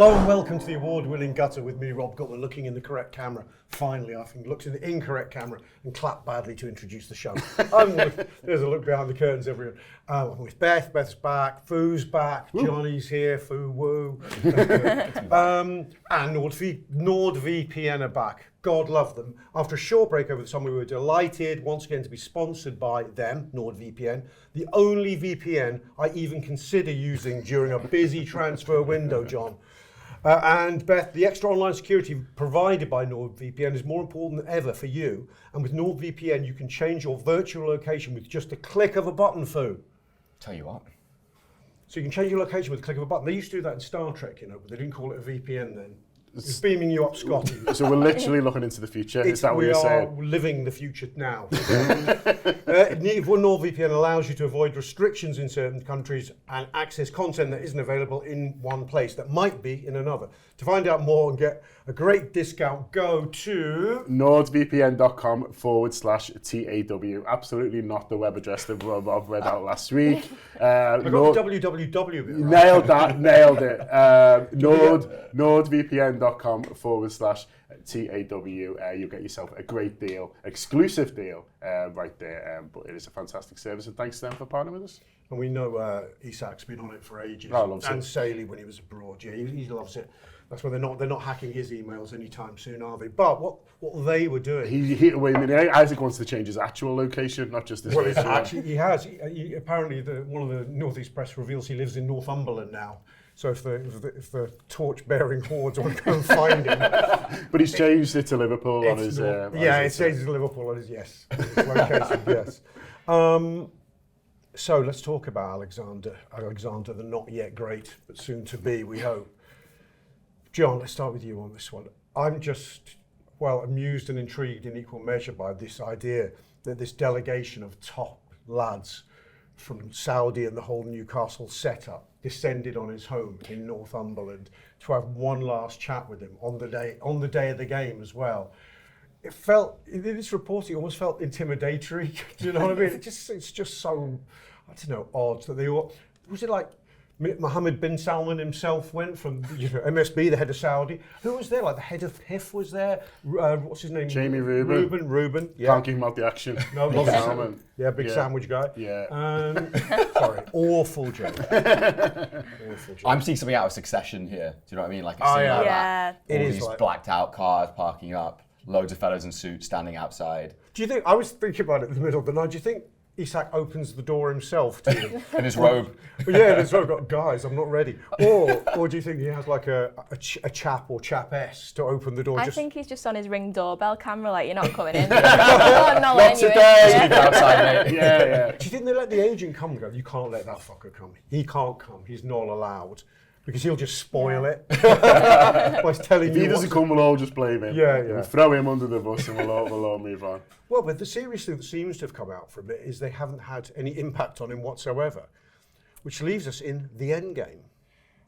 Hello and welcome to the award-winning Gutter with me, Rob Gutmann, looking in the correct camera. Finally, I think looked in the incorrect camera and clapped badly to introduce the show. There's a look behind the curtains, everyone. I'm with Beth. Beth's back. Foo's back. Woo. Johnny's here. Foo woo. And NordVPN are back. God love them. After a short break over the summer, we were delighted once again to be sponsored by them, NordVPN, the only VPN I even consider using during a busy transfer window, John. And Beth, the extra online security provided by NordVPN is more important than ever for you. And with NordVPN, you can change your virtual location with just a click of a button, Foo. Tell you what. So you can change your location with a click of a button. They used to do that in Star Trek, you know, but they didn't call it a VPN then. It's beaming you up, Scotty. So we're literally looking into the future. Is that what you're saying? We are living the future now. NordVPN allows you to avoid restrictions in certain countries and access content that isn't available in one place that might be in another. To find out more and get a great discount, go to nordvpn.com/TAW. Absolutely not the web address that Rob read out last week. I got the www bit right. Nailed it. nordvpn.com/TAW. You'll get yourself a great deal, exclusive deal right there. But it is a fantastic service, and thanks to them for partnering with us. And we know Isak's been on it for ages. Oh, loves and it. Saley when he was abroad. Yeah, he loves it. That's why they're not hacking his emails anytime soon, are they? But what they were doing. Isaac wants to change his actual location, not just his. Well, actually, he has. He apparently, one of the North East Press reveals he lives in Northumberland now. So if the torch-bearing hordes want to go and find him, but he's changed it to Liverpool on his. It says Liverpool on his location. Yes. So let's talk about Alexander, the not yet great, but soon to be, we hope. John, let's start with you on this one. I'm just, amused and intrigued in equal measure by this idea that this delegation of top lads from Saudi and the whole Newcastle setup descended on his home in Northumberland to have one last chat with him on the day of the game as well. It felt, in this reporting, almost felt intimidatory. Do you know what I mean? It's just so, I don't know, odd that they all, was it like Mohammed bin Salman himself went from MSB, the head of Saudi. Who was there? Like the head of PIF was there. What's his name? Jamie Reuben. Reuben. Yeah. Can't keep him out the action. No, Big Salman. Yeah, big sandwich guy. Yeah. Sorry, awful joke. Awful joke. I'm seeing something out of Succession here. Do you know what I mean? Like Yeah. All these blacked out cars parking up, loads of fellows in suits standing outside. Do you think? I was thinking about it in the middle of the night. Do you think Isak opens the door himself to him? In his robe. Yeah, in his robe. Guys, I'm not ready. Or do you think he has like a chap or chapess to open the door? I think he's just on his Ring doorbell camera, like, you're not coming in. Not today. Outside, mate. Yeah. Do you think they let the agent come and go, you can't let that fucker come. He can't come. He's not allowed. Because he'll just spoil it by telling if you. If he doesn't come, we'll all just blame him. Yeah. We'll throw him under the bus and we'll all move on. Well, but the serious thing that seems to have come out from it is they haven't had any impact on him whatsoever, which leaves us in the endgame.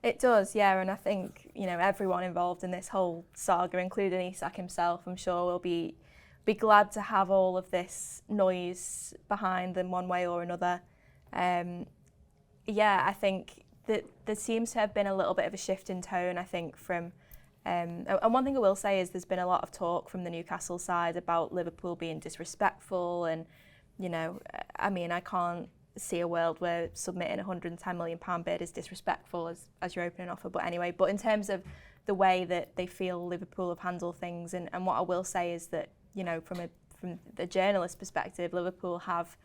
It does, yeah, and I think everyone involved in this whole saga, including Isak himself, I'm sure will be glad to have all of this noise behind them one way or another. I think that there seems to have been a little bit of a shift in tone, I think, from... and one thing I will say is there's been a lot of talk from the Newcastle side about Liverpool being disrespectful and, I can't see a world where submitting a £110 million bid is disrespectful as your opening offer. But anyway, but in terms of the way that they feel Liverpool have handled things, and what I will say is that, from the journalist perspective, Liverpool have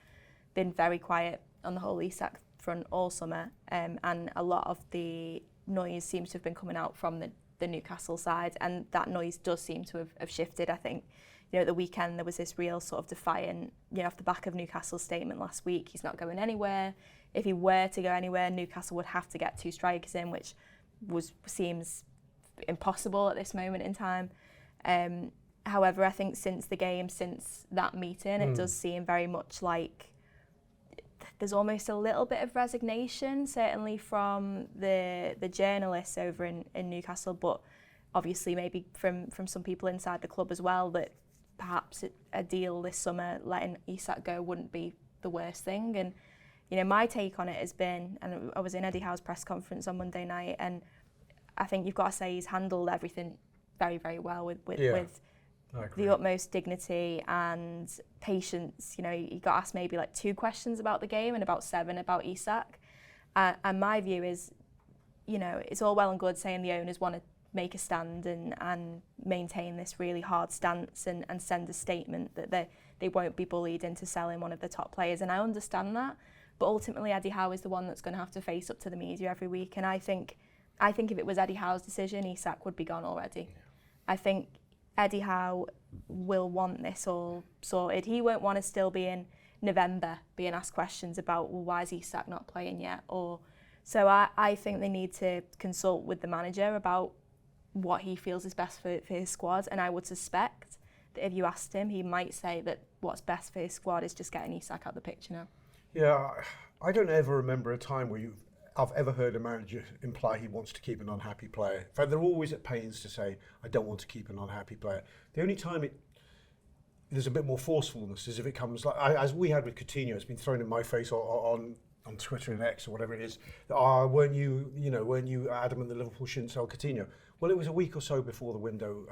been very quiet on the whole Isak front all summer, and a lot of the noise seems to have been coming out from the Newcastle side, and that noise does seem to have shifted. I think, at the weekend there was this real sort of defiant, off the back of Newcastle's statement last week, he's not going anywhere. If he were to go anywhere, Newcastle would have to get 2 strikers in, which seems impossible at this moment in time. However, I think since that meeting, it does seem very much like there's almost a little bit of resignation, certainly from the journalists over in Newcastle, but obviously maybe from some people inside the club as well, that perhaps a deal this summer letting Isak go wouldn't be the worst thing. And my take on it has been, and I was in Eddie Howe's press conference on Monday night, and I think you've got to say he's handled everything very, very well with the utmost dignity and patience. You know, he got asked maybe like 2 questions about the game and about 7 about Isak. And my view is, you know, it's all well and good saying the owners want to make a stand and maintain this really hard stance and send a statement that they won't be bullied into selling one of the top players. And I understand that. But ultimately, Eddie Howe is the one that's going to have to face up to the media every week. And I think if it was Eddie Howe's decision, Isak would be gone already. Yeah. I think Eddie Howe will want this all sorted. He won't want to still be in November being asked questions about, well, why is Isak not playing yet? So I think they need to consult with the manager about what he feels is best for his squad. And I would suspect that if you asked him, he might say that what's best for his squad is just getting Isak out of the picture now. Yeah, I don't ever remember a time where I've ever heard a manager imply he wants to keep an unhappy player. In fact, they're always at pains to say, I don't want to keep an unhappy player. The only time there's a bit more forcefulness is if it comes, like as we had with Coutinho, it's been thrown in my face on Twitter and X or whatever it is, weren't you adamant that Liverpool shouldn't sell Coutinho? Well, it was a week or so before the window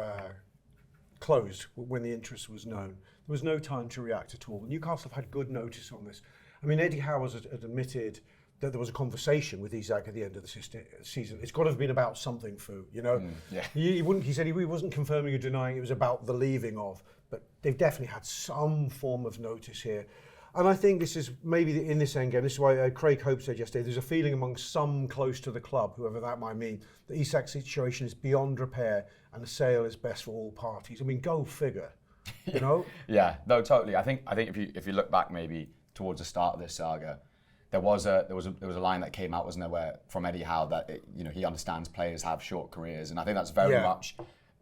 closed, when the interest was known. There was no time to react at all. Newcastle have had good notice on this. I mean, Eddie Howe has admitted that there was a conversation with Isak at the end of the season. It's got to have been about something, Fu, you know? He said he wasn't confirming or denying it was about the leaving of, but they've definitely had some form of notice here. And I think this is maybe in this endgame, this is why Craig Hope said yesterday, there's a feeling among some close to the club, whoever that might mean, that Isak's situation is beyond repair and the sale is best for all parties. I mean, go figure, you know? Yeah, no, totally. I think if you look back maybe towards the start of this saga, there was a line that came out, wasn't there, from Eddie Howe that he understands players have short careers, and I think that's very much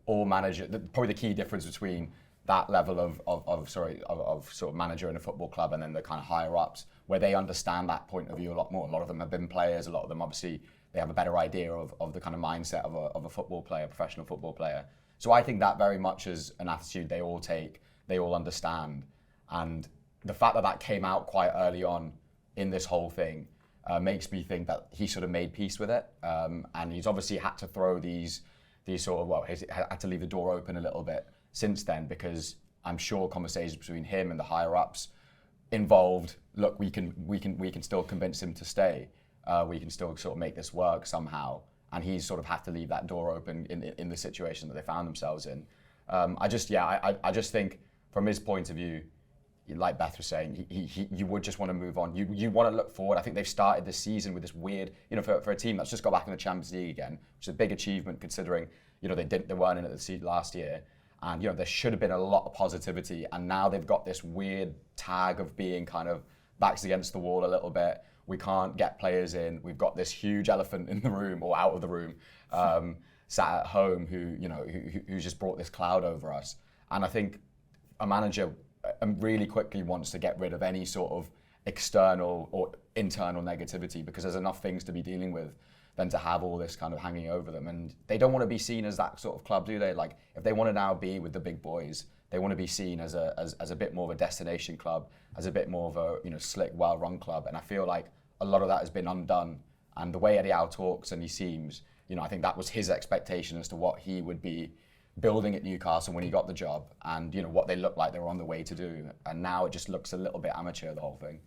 all managers. Probably the key difference between that level of sort of manager in a football club and then the kind of higher ups, where they understand that point of view a lot more. A lot of them have been players. A lot of them obviously they have a better idea of the kind of mindset of a football player, professional football player. So I think that very much is an attitude they all take, they all understand, and the fact that came out quite early on in this whole thing makes me think that he sort of made peace with it, and he's obviously had to throw these sort of he's had to leave the door open a little bit since then, because I'm sure conversations between him and the higher ups involved, look, we can still convince him to stay, we can still sort of make this work somehow, and he's sort of had to leave that door open in the situation that they found themselves in. I just think from his point of view, like Beth was saying, you would just want to move on. You want to look forward. I think they've started this season with this weird, for a team that's just got back in the Champions League again, which is a big achievement considering, they weren't in it the last year. And, there should have been a lot of positivity. And now they've got this weird tag of being kind of backs against the wall a little bit. We can't get players in. We've got this huge elephant in the room or out of the room, sat at home who just brought this cloud over us. And I think a manager really quickly wants to get rid of any sort of external or internal negativity, because there's enough things to be dealing with than to have all this kind of hanging over them. And they don't want to be seen as that sort of club, do they? Like, if they want to now be with the big boys, they want to be seen as a bit more of a destination club, as a bit more of a slick, well-run club. And I feel like a lot of that has been undone. And the way Eddie Howe talks and he seems, I think that was his expectation as to what he would be building at Newcastle when he got the job, and what they looked like they were on the way to do. And now it just looks a little bit amateur, the whole thing.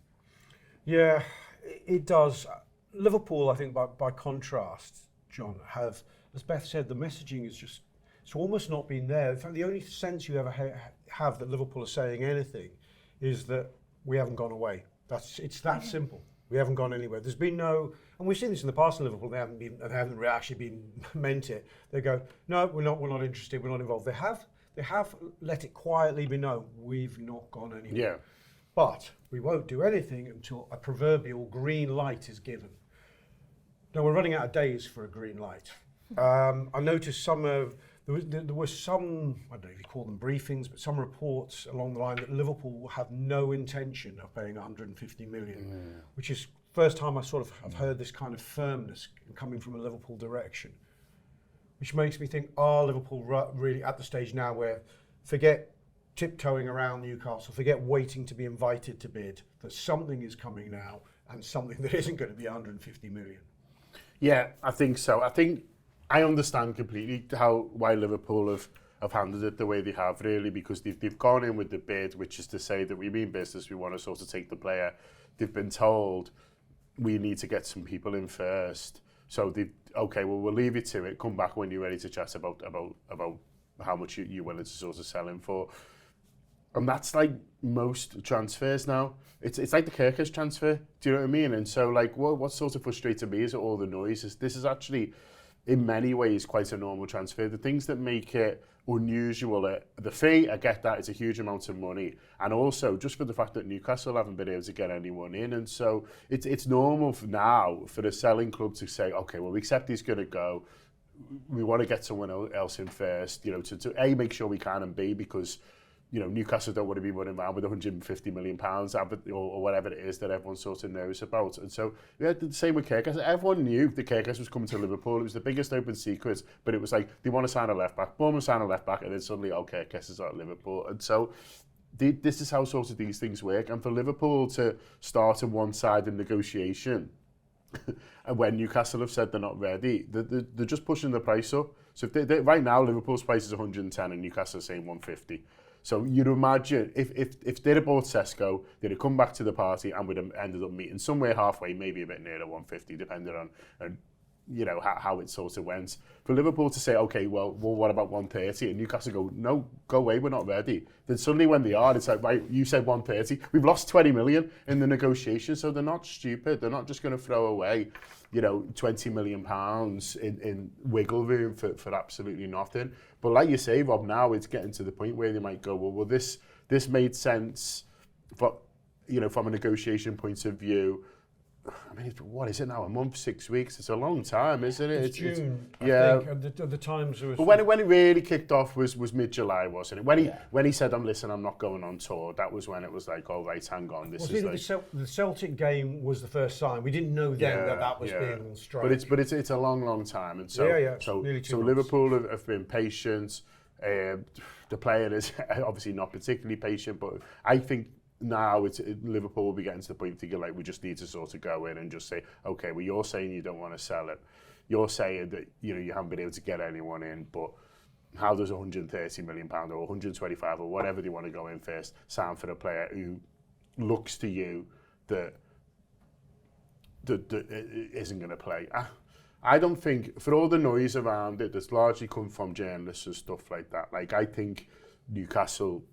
Yeah, it does. Liverpool, I think, by contrast, John, have, as Beth said, the messaging is just, it's almost not been there. In fact, the only sense you ever have that Liverpool are saying anything is that we haven't gone away. It's that simple. We haven't gone anywhere. There's been no, and we've seen this in the past in Liverpool. They haven't actually been meant it. They go, no, we're not interested. We're not involved. They have let it quietly be known we've not gone anywhere. Yeah. But we won't do anything until a proverbial green light is given. Now we're running out of days for a green light. I noticed there were some, I don't know if you call them briefings, but some reports along the line that Liverpool will have no intention of paying 150 million, which is first time I've heard this kind of firmness coming from a Liverpool direction, which makes me think, are Liverpool really at the stage now where forget tiptoeing around Newcastle, forget waiting to be invited to bid, that something is coming now and something that isn't going to be 150 million? Yeah, I think so. I think I understand completely why Liverpool have handled it the way they have, really, because they've gone in with the bid, which is to say that we mean business, we want to sort of take the player. They've been told we need to get some people in first. So we'll leave you to it. Come back when you're ready to chat about how much you're willing to sort of sell him for. And that's like most transfers now. It's like the Kirkus transfer. Do you know what I mean? And so like what sort of frustrated me is all the noise. This is actually in many ways quite a normal transfer. The things that make it unusual, the fee, I get that, it's a huge amount of money, and also just for the fact that Newcastle haven't been able to get anyone in, and so it's normal now for the selling club to say, okay, well, we accept he's going to go, we want to get someone else in first, you know, to A, make sure we can, and B, because you know, Newcastle don't want to be running around with £150 million or whatever it is that everyone sort of knows about. And so, yeah, the same with Kirkus. Everyone knew that Kirkus was coming to Liverpool. It was the biggest open secret, but it was like, they want to sign a left-back, boom, sign a left-back, and then suddenly, okay, Kirkus is at Liverpool. And so, this is how sort of these things work. And for Liverpool to start a one-sided negotiation, and when Newcastle have said they're not ready, they're just pushing the price up. So if right now, Liverpool's price is 110 and Newcastle are saying 150. So you'd imagine if they'd have bought Sesko, they'd have come back to the party and we'd have ended up meeting somewhere halfway, maybe a bit nearer 150, depending on you know, how it sort of went. For Liverpool to say, okay, well, what about 130? And Newcastle go, no, go away, we're not ready. Then suddenly when they are, it's like, right, you said 130. We've lost 20 million in the negotiation, so they're not stupid. They're not just going to throw away, you know, £20 million in wiggle room for absolutely nothing. But like you say, Rob, now it's getting to the point where they might go, well, this made sense, for, you know, from a negotiation point of view. I mean, what is it now? A month, 6 weeks? It's a long time, isn't it? It's June, yeah. I think. At the times it was. But when it really kicked off was mid-July, wasn't it? When he said, I'm not going on tour, that was when it was like, oh, right, hang on. The Celtic game was the first sign. We didn't know then that was being on strike. But it's a long time. And so, so Liverpool have been patient. The player is obviously not particularly patient, but I think now Liverpool will be getting to the point thinking like we just need to sort of go in and just say, okay, well, you're saying you don't want to sell it. You're saying that, you know, you haven't been able to get anyone in, but how does £130 million or 125 or whatever they want to go in first sound for a player who looks to you that isn't going to play? I don't think, for all the noise around it that's largely come from journalists and stuff like that, like I think Newcastle,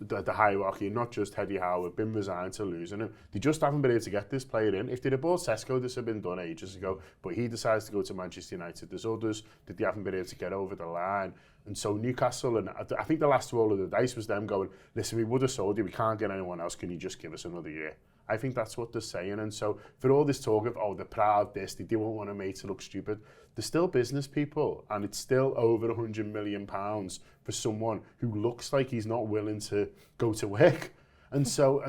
the hierarchy, not just Eddie Howe, have been resigned to losing him. They just haven't been able to get this player in. If they'd have bought Sesko, this had been done ages ago, but he decides to go to Manchester United. There's others that they haven't been able to get over the line. And so Newcastle, and I think the last roll of the dice was them going, listen, we would have sold you, we can't get anyone else, can you just give us another year? I think that's what they're saying. And so for all this talk of, oh, they're proud this, they don't want to make it look stupid, they're still business people, and it's still over £100 million for someone who looks like he's not willing to go to work. And so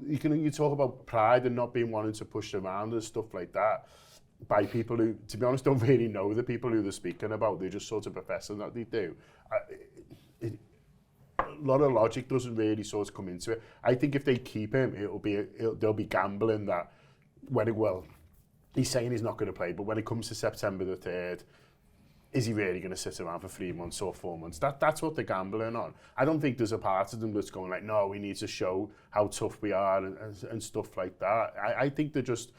you talk about pride and not being wanting to push around and stuff like that by people who, to be honest, don't really know the people who they're speaking about. They're just sort of professing that they do. A lot of logic doesn't really sort of come into it. I think if they keep him, they'll be gambling that he's saying he's not going to play, but when it comes to September the 3rd, is he really going to sit around for 3 months or 4 months? That's what they're gambling on. I don't think there's a part of them that's going like, no, we need to show how tough we are and stuff like that. I think they're just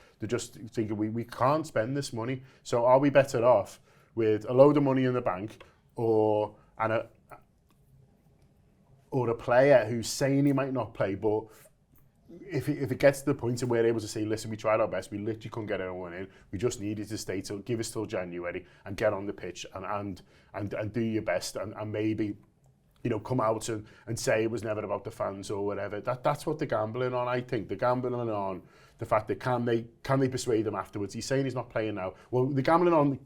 thinking we can't spend this money. So are we better off with a load of money in the bank or a player who's saying he might not play, but if it gets to the point and we're able to say, listen, we tried our best, we literally couldn't get anyone in, we just needed to stay give us till January and get on the pitch and do your best and maybe, you know, come out and say it was never about the fans or whatever. That's what they're gambling on, I think. They're gambling on the fact that can they persuade him afterwards? He's saying he's not playing now. Well, they're gambling on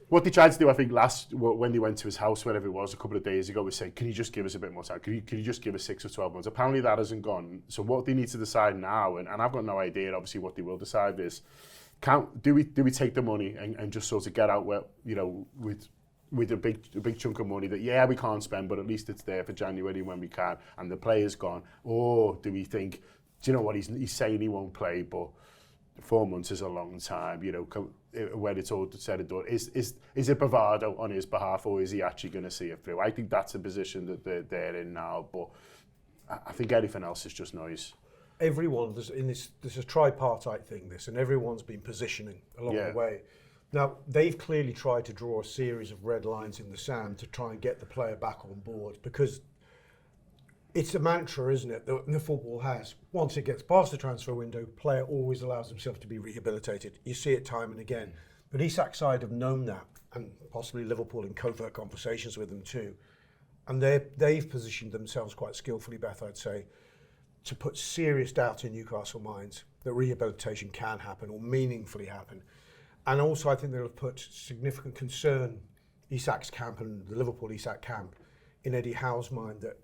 what they tried to do, I think, when they went to his house, wherever it was, a couple of days ago, was say, can you just give us a bit more time? Can you just give us 6 or 12 months? Apparently that hasn't gone. So what they need to decide now, and I've got no idea, obviously, what they will decide is, do we take the money and just sort of get out where, you know, with a big chunk of money that, yeah, we can't spend, but at least it's there for January when we can, and the player's gone? Or do we think, do you know what, he's saying he won't play, but 4 months is a long time, you know, when it's all said and done. Is it bravado on his behalf, or is he actually going to see it through? I think that's a position that they're in now, but I think anything else is just noise. Everyone, there's a tripartite thing, and everyone's been positioning along the way. Now, they've clearly tried to draw a series of red lines in the sand to try and get the player back on board, because it's a mantra, isn't it, that the football has. Once it gets past the transfer window, player always allows himself to be rehabilitated. You see it time and again. But Isak's side have known that, and possibly Liverpool in covert conversations with them too. And they've positioned themselves quite skillfully, Beth, I'd say, to put serious doubt in Newcastle minds that rehabilitation can happen or meaningfully happen. And also I think they'll have put significant concern, Isak's camp and the Liverpool Isak camp, in Eddie Howe's mind, that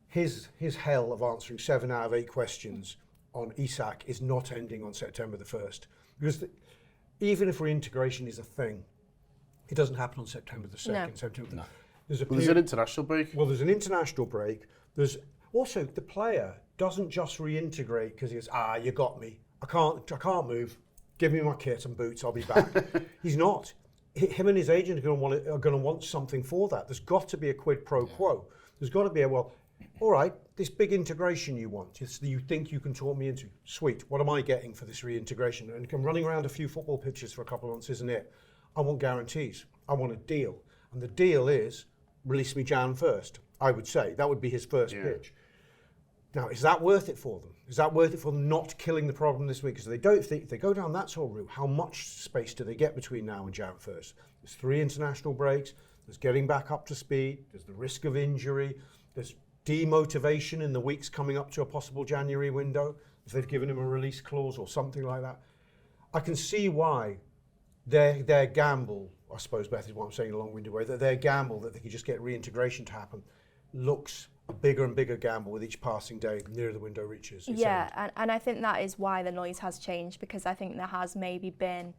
his hell of answering 7 out of 8 questions on Isak is not ending on September the 1st. Because even if reintegration is a thing, it doesn't happen on September the 2nd. No. There's an international break. Well, there's an international break. There's also the player doesn't just reintegrate because he goes, you got me. I can't move. Give me my kit and boots. I'll be back. He's not. Him and his agent are going to want something for that. There's got to be a quid pro quo. There's got to be all right, this big integration you want, you think you can talk me into. Sweet. What am I getting for this reintegration? And I'm running around a few football pitches for a couple of months, isn't it? I want guarantees. I want a deal. And the deal is, release me Jan 1st, I would say. That would be his first pitch. Now, is that worth it for them? Is that worth it for them not killing the problem this week? Because if they go down that sort of route, how much space do they get between now and Jan 1st? There's 3 international breaks. There's getting back up to speed. There's the risk of injury. There's demotivation in the weeks coming up to a possible January window, if they've given him a release clause or something like that. I can see why their gamble, I suppose, Beth, is what I'm saying in a long-winded way, that their gamble that they could just get reintegration to happen looks a bigger and bigger gamble with each passing day nearer the window reaches. And I think that is why the noise has changed, because I think there has maybe been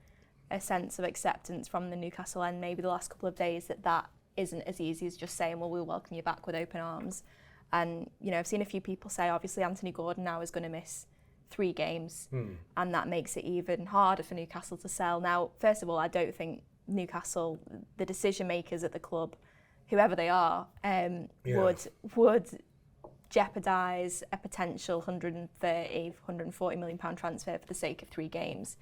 a sense of acceptance from the Newcastle end maybe the last couple of days that isn't as easy as just saying, well, we'll welcome you back with open arms. And, you know, I've seen a few people say, obviously, Anthony Gordon now is going to miss 3 games, and that makes it even harder for Newcastle to sell. Now, first of all, I don't think Newcastle, the decision makers at the club, whoever they are, would jeopardise a potential 140 million pound transfer for the sake of 3 games.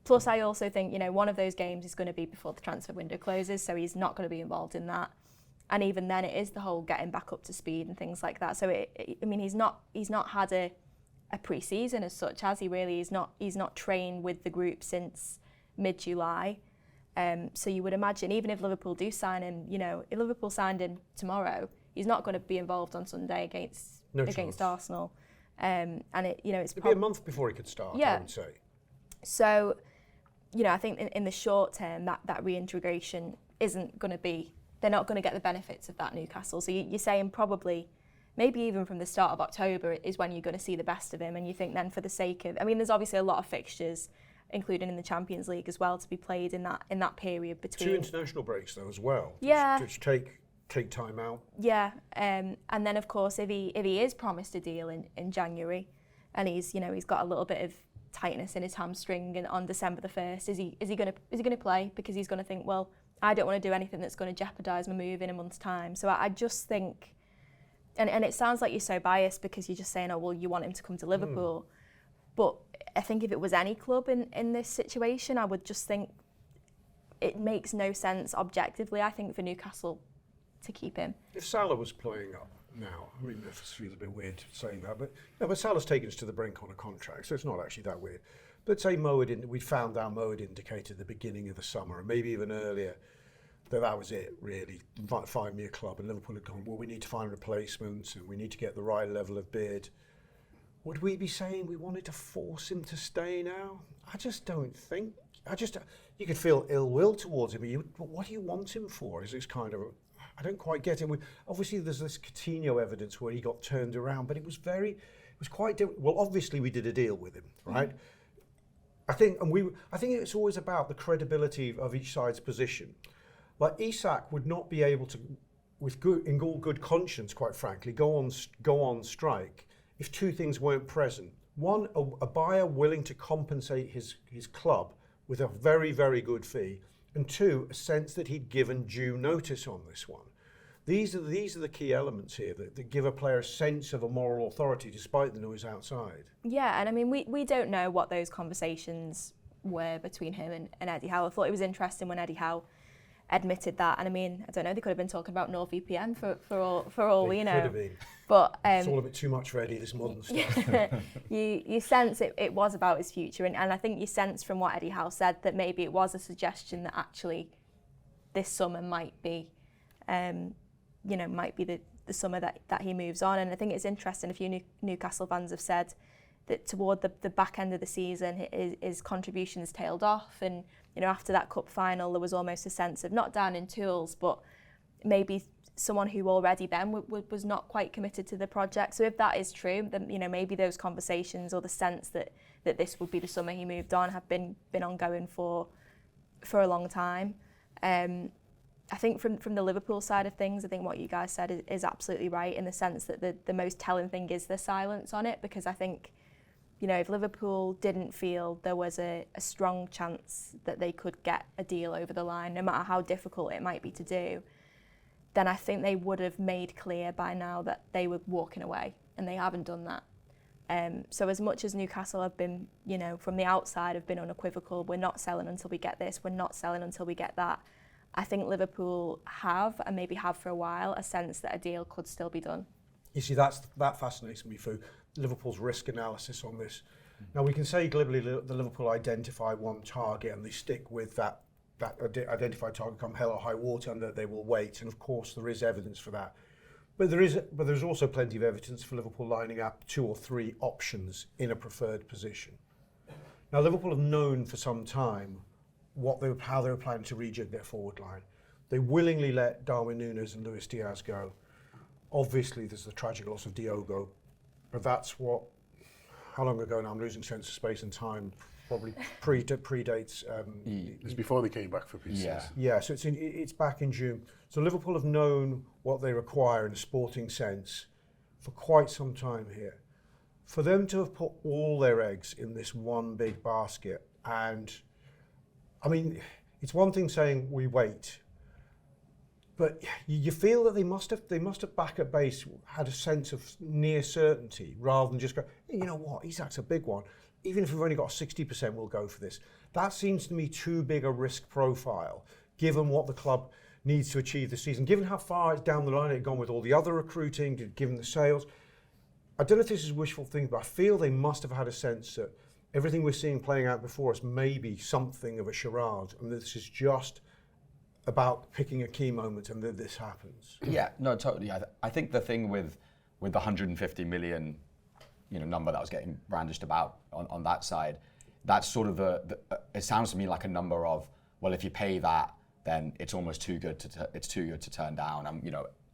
Plus, I also think, you know, one of those games is going to be before the transfer window closes, so he's not going to be involved in that. And even then, it is the whole getting back up to speed and things like that. So, he's not had a pre-season as such, has he? Really, he's not trained with the group since mid-July. So you would imagine, even if Liverpool do sign him, you know, if Liverpool signed him tomorrow, he's not going to be involved on Sunday against Arsenal. And it's it'd be a month before he could start. I would say. So, you know, I think in the short term, that reintegration isn't going to be. They're not going to get the benefits of that, Newcastle. So you're saying probably, maybe even from the start of October is when you're going to see the best of him. And you think then, for the sake of, I mean, there's obviously a lot of fixtures, including in the Champions League as well, to be played in that period between. 2 international breaks though as well. Yeah. Which take time out. Yeah, and then of course if he is promised a deal in January, and he's got a little bit of tightness in his hamstring and on December the 1st, is he going to play? Because he's going to think, well, I don't want to do anything that's going to jeopardise my move in a month's time. So I just think, and it sounds like you're so biased because you're just saying, oh well, you want him to come to Liverpool. But I think if it was any club in this situation, I would just think it makes no sense objectively, I think, for Newcastle to keep him. If Salah was playing up now, I mean, it feels a bit weird saying that, but Salah's taken us to the brink on a contract, so it's not actually that weird. But say we found out Mo had indicated at the beginning of the summer, and maybe even earlier, that was it, really. Find me a club, and Liverpool had gone, well, we need to find replacements, and we need to get the right level of bid. Would we be saying we wanted to force him to stay now? I just don't think. You could feel ill will towards him, but what do you want him for? Is this kind of, I don't quite get it. Obviously, there's this Coutinho evidence where he got turned around, but it was quite different. Well, obviously, we did a deal with him, right? I think it's always about the credibility of each side's position. Like Isak would not be able to, in all good conscience, quite frankly, go on strike if 2 things weren't present. One, a buyer willing to compensate his club with a very, very good fee, and two, a sense that he'd given due notice on this one. These are the key elements here that give a player a sense of a moral authority despite the noise outside. Yeah, and I mean, we don't know what those conversations were between him and Eddie Howe. I thought it was interesting when Eddie Howe admitted that, and I mean, I don't know, they could have been talking about NordVPN for all we know. Could have been. But it's all a bit too much for Eddie, this modern stuff. you sense it was about his future, and I think you sense from what Eddie Howe said that maybe it was a suggestion that actually this summer might be, might be the summer that he moves on. And I think it's interesting, a few Newcastle fans have said that toward the back end of the season, his contributions tailed off, and after that cup final, there was almost a sense of not down in tools, but maybe someone who already then was not quite committed to the project. So if that is true, then maybe those conversations or the sense that this would be the summer he moved on have been ongoing for a long time. I think from the Liverpool side of things, I think what you guys said is absolutely right, in the sense that the most telling thing is the silence on it, because I think if Liverpool didn't feel there was a strong chance that they could get a deal over the line, no matter how difficult it might be to do, then I think they would have made clear by now that they were walking away, and they haven't done that. So as much as Newcastle have been, from the outside have been unequivocal, we're not selling until we get this, we're not selling until we get that, I think Liverpool have, and maybe have for a while, a sense that a deal could still be done. You see, that fascinates me, for Liverpool's risk analysis on this. Now, we can say glibly the Liverpool identify one target and they stick with that identified target come hell or high water, and that they will wait. And of course, there is evidence for that. But there's also plenty of evidence for Liverpool lining up 2 or 3 options in a preferred position. Now, Liverpool have known for some time how they were planning to rejig their forward line. They willingly let Darwin Núñez and Luis Diaz go. Obviously, there's the tragic loss of Diogo, but how long ago now? I'm losing sense of space and time. Probably predates. It's before they came back for pre-season. Yeah. So it's back in June. So Liverpool have known what they require in a sporting sense for quite some time here. For them to have put all their eggs in this one big basket, and I mean, it's one thing saying we wait, but you feel that they must have back at base had a sense of near certainty, rather than just go, hey, you know what, Isak's a big one. Even if we've only got 60%, we'll go for this. That seems to me too big a risk profile, given what the club needs to achieve this season, given how far it's down the line it had gone with all the other recruiting, given the sales. I don't know if this is wishful thinking, but I feel they must have had a sense that everything we're seeing playing out before us may be something of a charade, and this is just about picking a key moment, and that this happens. Yeah, no, totally. I think the thing with the 150 million number that was getting brandished about on that side, that's sort of it sounds to me like a number of, well, if you pay that, then it's almost too good to turn down.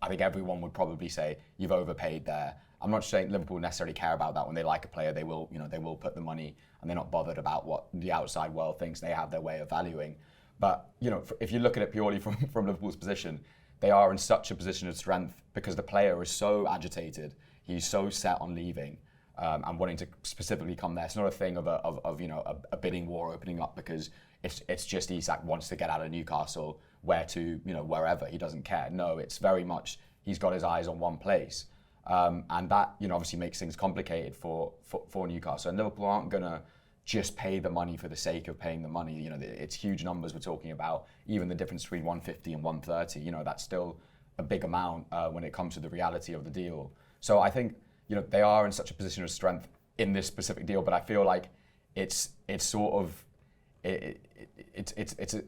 I think everyone would probably say you've overpaid there. I'm not saying Liverpool necessarily care about that. When they like a player, they will put the money, and they're not bothered about what the outside world thinks. They have their way of valuing. But if you look at it purely from Liverpool's position, they are in such a position of strength because the player is so agitated. He's so set on leaving. And wanting to specifically come there. It's not a thing of a bidding war opening up because it's just Isak wants to get out of Newcastle, wherever, he doesn't care. No, it's very much he's got his eyes on one place, and that obviously makes things complicated for Newcastle. And Liverpool aren't gonna just pay the money for the sake of paying the money. It's huge numbers we're talking about. Even the difference between 150 and 130, that's still a big amount when it comes to the reality of the deal. So I think. They are in such a position of strength in this specific deal, but I feel like it's a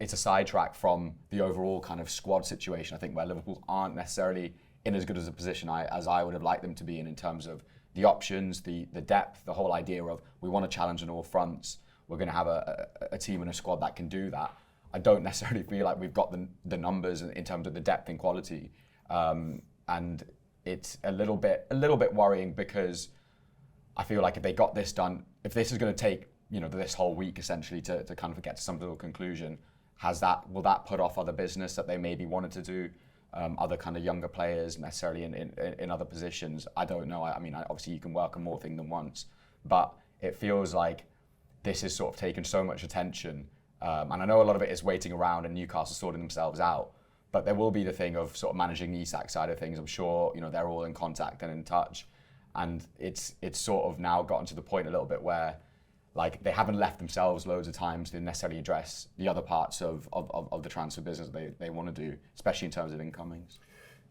sidetrack from the overall kind of squad situation. I think where Liverpool aren't necessarily in as good as a position as I would have liked them to be in terms of the options, the depth, the whole idea of we want to challenge on all fronts. We're going to have a team and a squad that can do that. I don't necessarily feel like we've got the numbers in terms of the depth and quality, and it's a little bit worrying because I feel like if they got this done, if this is going to take this whole week essentially to kind of get to some sort of conclusion, will that put off other business that they maybe wanted to do, other kind of younger players necessarily in other positions? I don't know. I mean, obviously you can work on more things than once, but it feels like this has sort of taken so much attention. And I know a lot of it is waiting around and Newcastle sorting themselves out. But there will be the thing of sort of managing the Isak side of things. I'm sure, you know, they're all in contact and in touch. And it's sort of now gotten to the point a little bit where, like, they haven't left themselves loads of times to necessarily address the other parts of the transfer business they want to do, especially in terms of incomings.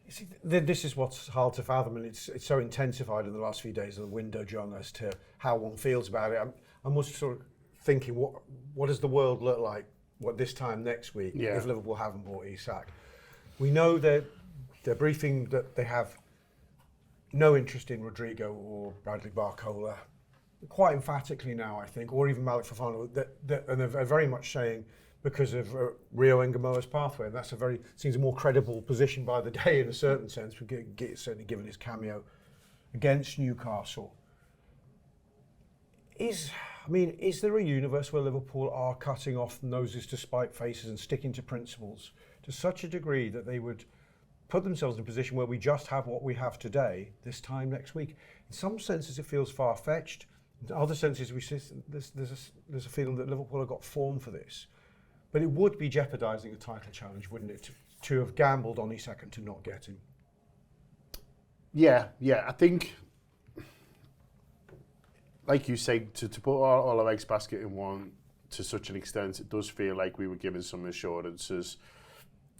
You see, this is what's hard to fathom, and it's so intensified in the last few days of the window, John, as to how one feels about it. I'm also sort of thinking, what does the world look like this time next week if Liverpool haven't bought Isak? We know they're briefing that they have no interest in Rodrigo or Bradley Barcola, quite emphatically now, I think, or even Malik Fofana, and they're very much saying because of Rio Ngamoa's pathway, and that's seems a more credible position by the day in a certain sense, certainly given his cameo against Newcastle. Is there a universe where Liverpool are cutting off noses to spite faces and sticking to principles to such a degree that they would put themselves in a position where we just have what we have today this time next week? In some senses it feels far-fetched. In other senses there's a feeling that Liverpool have got form for this. But it would be jeopardising a title challenge, wouldn't it, to have gambled on Isak and to not get him? Yeah, I think, like you say, to put all our eggs basket in one to such an extent, it does feel like we were given some assurances.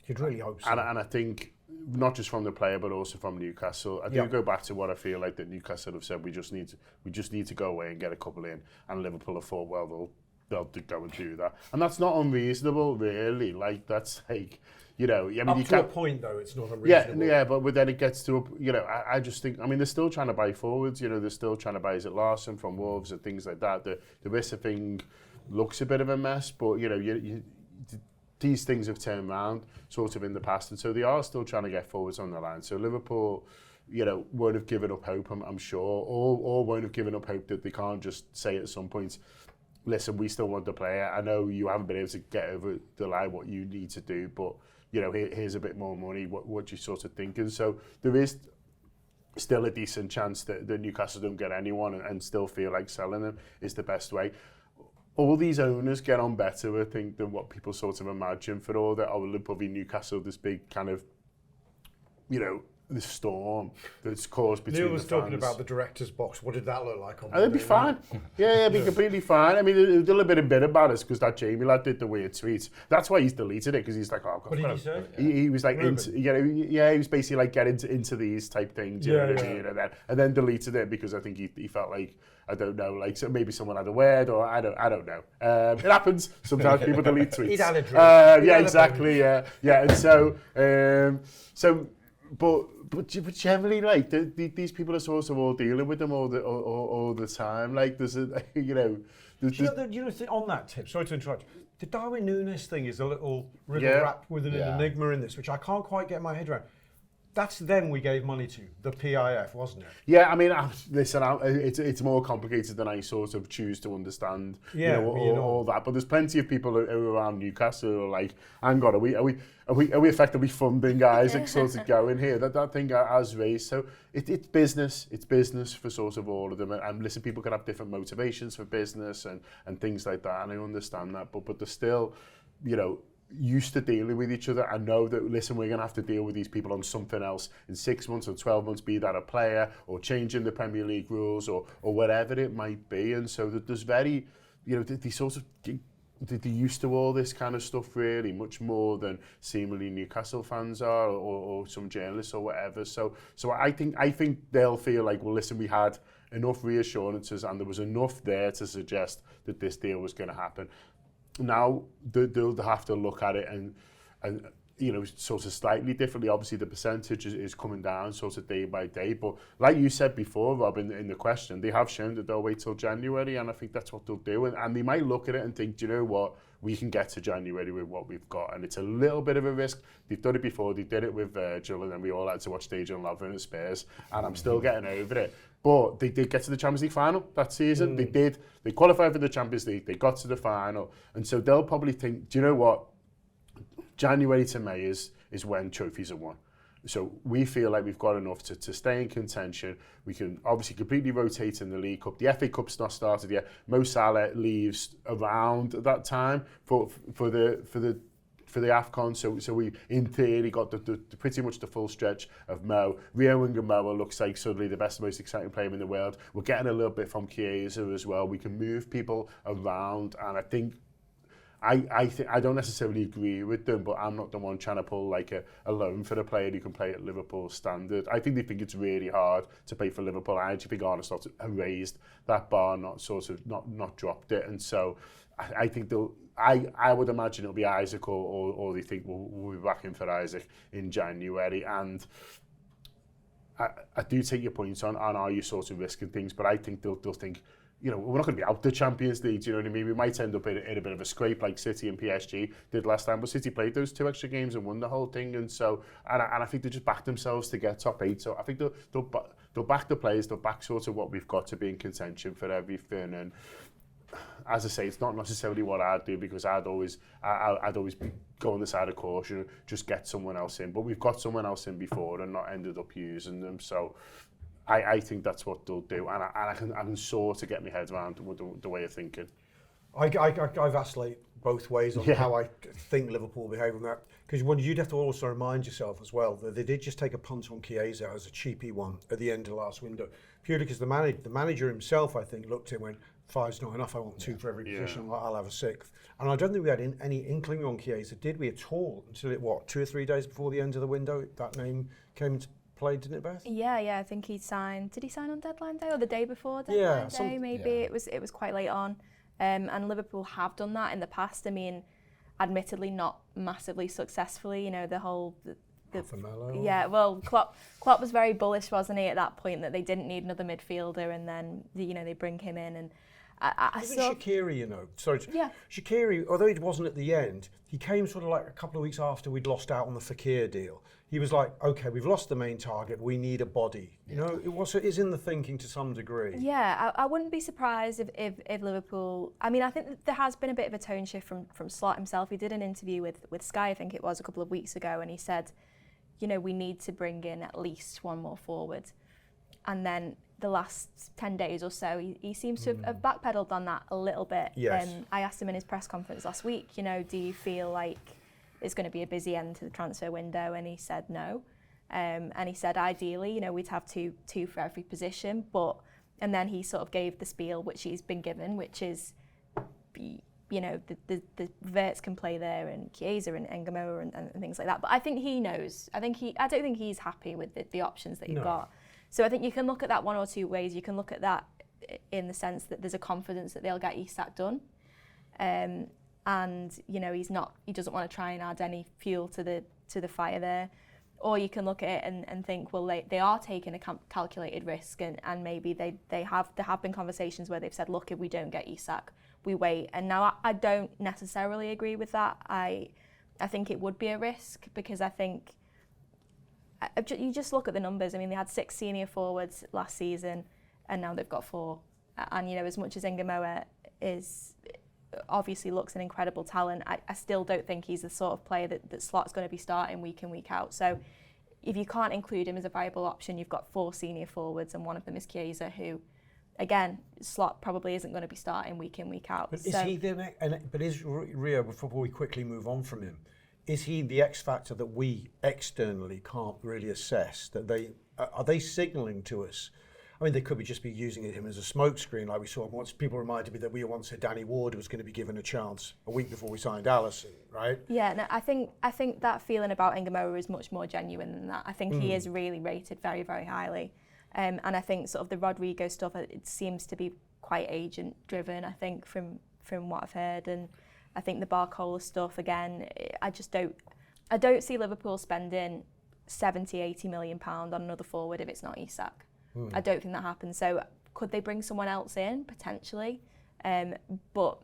You'd really hope so. And I think, not just from the player, but also from Newcastle. I do go back to what I feel like that Newcastle have said, we just need to go away and get a couple in, and Liverpool have thought, well, they'll go and do that. And that's not unreasonable, really. Like, that's like, you know, I mean, up to a point, though, it's not unreasonable. Yeah, but then it gets to, you know, I just think, I mean, they're still trying to buy forwards, you know, they're still trying to buy, is it Larson from Wolves and things like that. The Rissa thing looks a bit of a mess, but, you know, these things have turned around sort of in the past, and so they are still trying to get forwards on the line. So Liverpool, you know, won't have given up hope, I'm sure, or won't have given up hope that they can't just say at some point, listen, we still want the player. I know you haven't been able to get over the line what you need to do, but, you know, here's a bit more money. What do you sort of think? And so there is still a decent chance that Newcastle don't get anyone and still feel like selling them is the best way. All these owners get on better, I think, than what people sort of imagine for all that. Will probably Newcastle, this big kind of, you know, this storm that's caused between Neil was the fans. talking about the director's box. What did that look like on They'd be fine. Yeah, it'd be completely fine. I mean, they're a little bit bitter about us because that Jamie lad did the weird tweet. That's why he's deleted it, because he's like, oh, God. What did he say? He was like, he was basically like, get into these type things, you know what I mean? And then deleted it because I think he felt like, I don't know, like so maybe someone had a word, or I don't know. It happens. Sometimes people delete tweets. He'd had a drink. Yeah, exactly. Yeah, and so, but generally, like these people are sort of all dealing with them all the time. Like there's a, you know. On that tip, sorry to interrupt. The Darwin Núñez thing is a little riddle wrapped with an enigma in this, which I can't quite get my head around. That's them we gave money to, the PIF, wasn't it? Yeah, I mean, listen, it's more complicated than I sort of choose to understand. Yeah, all that. But there's plenty of people around Newcastle who are like, hang on, are we effectively funding Isaac sort of going here? That thing has raised. So it's business. It's business for sort of all of them. And listen, people can have different motivations for business and things like that. And I understand that. But they're still, you know, used to dealing with each other. I know that, listen, we're going to have to deal with these people on something else in 6 months or 12 months, be that a player or changing the Premier League rules or whatever it might be. And so that there's very, you know, they sort of, they're used to all this kind of stuff really, much more than seemingly Newcastle fans are or some journalists or whatever. So I think they'll feel like, well, listen, we had enough reassurances and there was enough there to suggest that this deal was going to happen. Now they'll have to look at it and you know, sort of slightly differently. Obviously the percentage is coming down sort of day by day, but like you said before, Rob, in the question, they have shown that they'll wait till January, and I think that's what they'll do, and they might look at it and think, do you know what, we can get to January with what we've got, and it's a little bit of a risk. They've done it before, they did it with Virgil, and then we all had to watch Dejan Lovren at Spurs, and I'm still getting over it. But they did get to the Champions League final that season. They did. They qualified for the Champions League. They got to the final. And so they'll probably think, do you know what? January to May is when trophies are won. So we feel like we've got enough to stay in contention. We can obviously completely rotate in the League Cup. The FA Cup's not started yet. Mo Salah leaves around that time for the AFCON, so we, in theory, got the pretty much the full stretch of Mo. Rio Ngamoa looks like suddenly the best, most exciting player in the world. We're getting a little bit from Chiesa as well. We can move people around, and I think I don't necessarily agree with them, but I'm not the one trying to pull like a loan for a player who can play at Liverpool standard. I think they think it's really hard to play for Liverpool. I actually think Arne Slot have raised that bar, not dropped it, and so I think they'll. I would imagine it'll be Isak or they think we'll be back in for Isak in January. And I do take your points on are you sort of risking things, but I think they'll think, you know, we're not going to be out the Champions League, do you know what I mean? We might end up in a bit of a scrape like City and PSG did last time, but City played those 2 extra games and won the whole thing, and so and I think they just backed themselves to get top 8. So I think they'll back the players, they'll back sort of what we've got to be in contention for everything. And as I say, it's not necessarily what I'd do, because I'd always go on the side of caution, just get someone else in. But we've got someone else in before and not ended up using them. So I think that's what they'll do, and I can sort of get my head around the way of thinking. I vacillate both ways on how I think Liverpool behave on that, because you'd have to also remind yourself as well that they did just take a punt on Chiesa as a cheapy one at the end of last window, purely because the manager himself, I think, looked at it and went, 5's not enough, I want 2 for every position, I'll have a 6th. And I don't think we had any inkling on Chiesa, did we at all, until 2 or 3 days before the end of the window, that name came into play, didn't it, Beth? Yeah, I think he signed. Did he sign on deadline day or the day before deadline day? Maybe it was quite late on. And Liverpool have done that in the past. I mean, admittedly not massively successfully. You know, the whole. Yeah, well, Klopp was very bullish, wasn't he, at that point, that they didn't need another midfielder, and then they bring him in, and Even Shaqiri, Shaqiri, although it wasn't at the end, he came sort of like a couple of weeks after we'd lost out on the Fekir deal. He was like, okay, we've lost the main target, we need a body. You know, it is in the thinking to some degree. Yeah, I wouldn't be surprised if Liverpool, I mean, I think that there has been a bit of a tone shift from Slot himself. He did an interview with Sky, I think it was, a couple of weeks ago, and he said, you know, we need to bring in at least one more forward. And then the last 10 days or so, he seems to have backpedaled on that a little bit. Yes. I asked him in his press conference last week, you know, do you feel like it's going to be a busy end to the transfer window? And he said no. And he said ideally, you know, we'd have two for every position. And then he sort of gave the spiel which he's been given, which is, you know, the Verts can play there, and Chiesa and Ngamoa and things like that. But I think he knows. I don't think he's happy with the options that you've got. So I think you can look at that one or two ways. You can look at that in the sense that there's a confidence that they'll get Isak done. And, you know, he doesn't want to try and add any fuel to the fire there. Or you can look at it and think, well, they are taking a calculated risk, and maybe there have been conversations where they've said, look, if we don't get Isak, we wait. And now I don't necessarily agree with that. I think it would be a risk, because I think you just look at the numbers. I mean, they had 6 senior forwards last season, and now they've got 4. And, you know, as much as Ngamoa obviously looks an incredible talent, I still don't think he's the sort of player that Slot's going to be starting week in, week out. So if you can't include him as a viable option, you've got 4 senior forwards, and one of them is Chiesa, who, again, Slot probably isn't going to be starting week in, week out. But is Rio, before we quickly move on from him, is he the X factor that we externally can't really assess? That are they signalling to us? I mean, they could just be using him as a smokescreen, like we saw once. People reminded me that we once said Danny Ward was going to be given a chance a week before we signed Alisson, right? Yeah, no, I think that feeling about Ngamoa is much more genuine than that. I think he is really rated very, very highly, and I think sort of the Rodrigo stuff, it seems to be quite agent driven. I think from what I've heard, and I think the Barcola stuff, again, I don't see Liverpool spending 70-80 million pound on another forward if it's not Isak. I don't think that happens. So could they bring someone else in potentially? But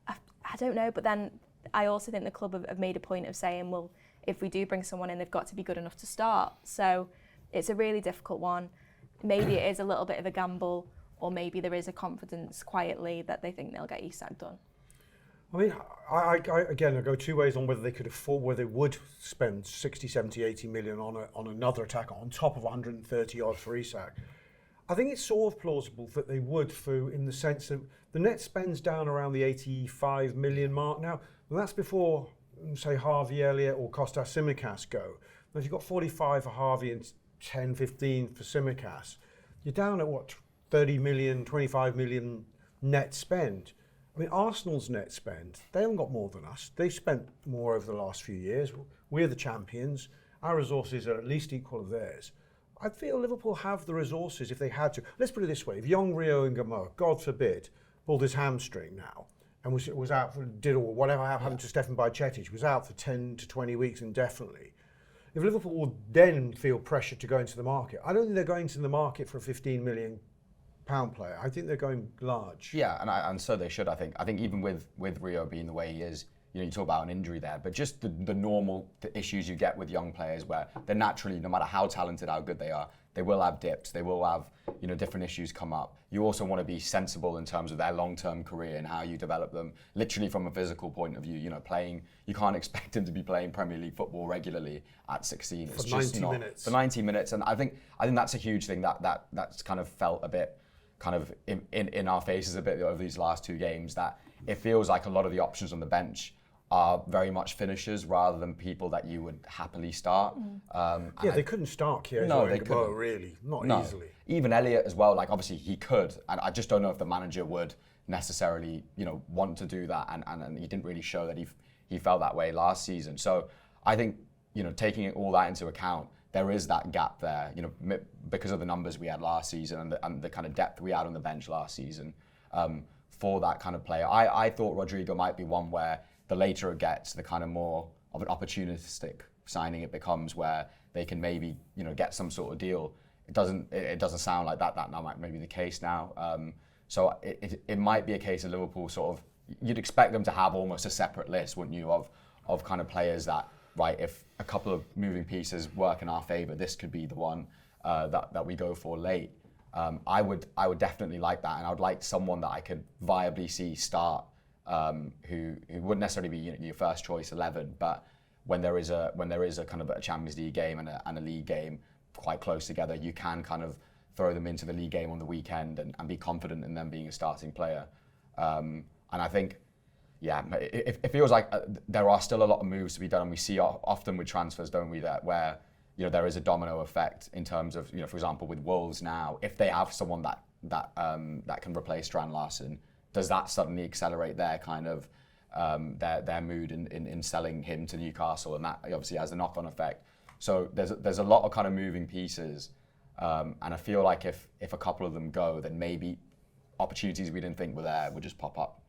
I don't know. But then I also think the club have made a point of saying, well, if we do bring someone in, they've got to be good enough to start. So it's a really difficult one. Maybe it is a little bit of a gamble, or maybe there is a confidence quietly that they think they'll get Isak done. I mean, I go two ways on whether they could afford, whether they would spend 60, 70, 80 million on another attacker on top of 130 odd for Isak. I think it's sort of plausible that they would, in the sense that the net spend's down around the 85 million mark now, and that's before, say, Harvey Elliott or Kostas Tsimikas go. Now, if you've got 45 for Harvey and 10, 15 for Tsimikas, you're down at what, 30 million, 25 million net spend. I mean, Arsenal's net spend, they haven't got more than us. They've spent more over the last few years. We're the champions. Our resources are at least equal of theirs. I feel Liverpool have the resources if they had to. Let's put it this way: if young Rio Ngamo, God forbid, pulled his hamstring now and was out for whatever happened to Stefan Bajcetic, was out for 10 to 20 weeks indefinitely. If Liverpool would then feel pressure to go into the market, I don't think they're going to the market for a £15 million player. I think they're going large. Yeah, and so they should. I think even with Rio being the way he is, you talk about an injury there, but just the normal issues you get with young players, where they're naturally, no matter how talented, how good they are, they will have dips. They will have different issues come up. You also want to be sensible in terms of their long-term career and how you develop them, literally from a physical point of view. Playing, you can't expect them to be playing Premier League football regularly at 16. For 90 minutes. For 90 minutes, and I think that's a huge thing that's kind of felt a bit kind of in our faces a bit over these last two games, that it feels like a lot of the options on the bench are very much finishers rather than people that you would happily start. They couldn't start here. No, they couldn't. Really, not easily. Even Elliott as well. Like, obviously he could, and I just don't know if the manager would necessarily, want to do that. And he didn't really show that he felt that way last season. So I think, taking all that into account, there is that gap there, because of the numbers we had last season and the kind of depth we had on the bench last season for that kind of player. I thought Rodrigo might be one where the later it gets, the kind of more of an opportunistic signing it becomes, where they can maybe get some sort of deal. It doesn't sound like that now might maybe the case now. So it might be a case of Liverpool sort of, you'd expect them to have almost a separate list, wouldn't you, of kind of players that, right, if a couple of moving pieces work in our favour, this could be the one that we go for late. I would definitely like that, and I would like someone that I could viably see start, who wouldn't necessarily be your first choice 11, but when there is a kind of a Champions League game and a league game quite close together, you can kind of throw them into the league game on the weekend and be confident in them being a starting player. And I think, it feels like there are still a lot of moves to be done, and we see often with transfers, don't we, that where there is a domino effect in terms of, for example, with Wolves now, if they have someone that can replace Strand Larsen, does that suddenly accelerate their kind of their mood in selling him to Newcastle, and that obviously has a knock-on effect. So there's a lot of kind of moving pieces, and I feel like if a couple of them go, then maybe opportunities we didn't think were there would just pop up.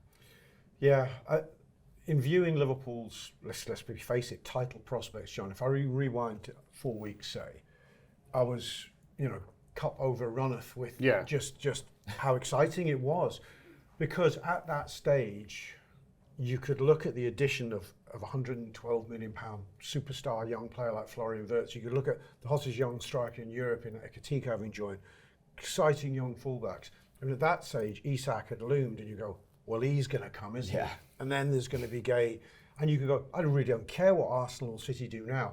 Yeah, in viewing Liverpool's, let's face it, title prospects, John, if I rewind to 4 weeks, say, I was, cup over runneth with just how exciting it was. Because at that stage, you could look at the addition of a £112 million superstar young player like Florian Wirtz. You could look at the hottest young striker in Europe in Ekatika having joined, exciting young fullbacks. And at that stage, Isak had loomed, and you go, well, he's going to come, isn't he? And then there's going to be Guehi. And you can go, I really don't care what Arsenal or City do now.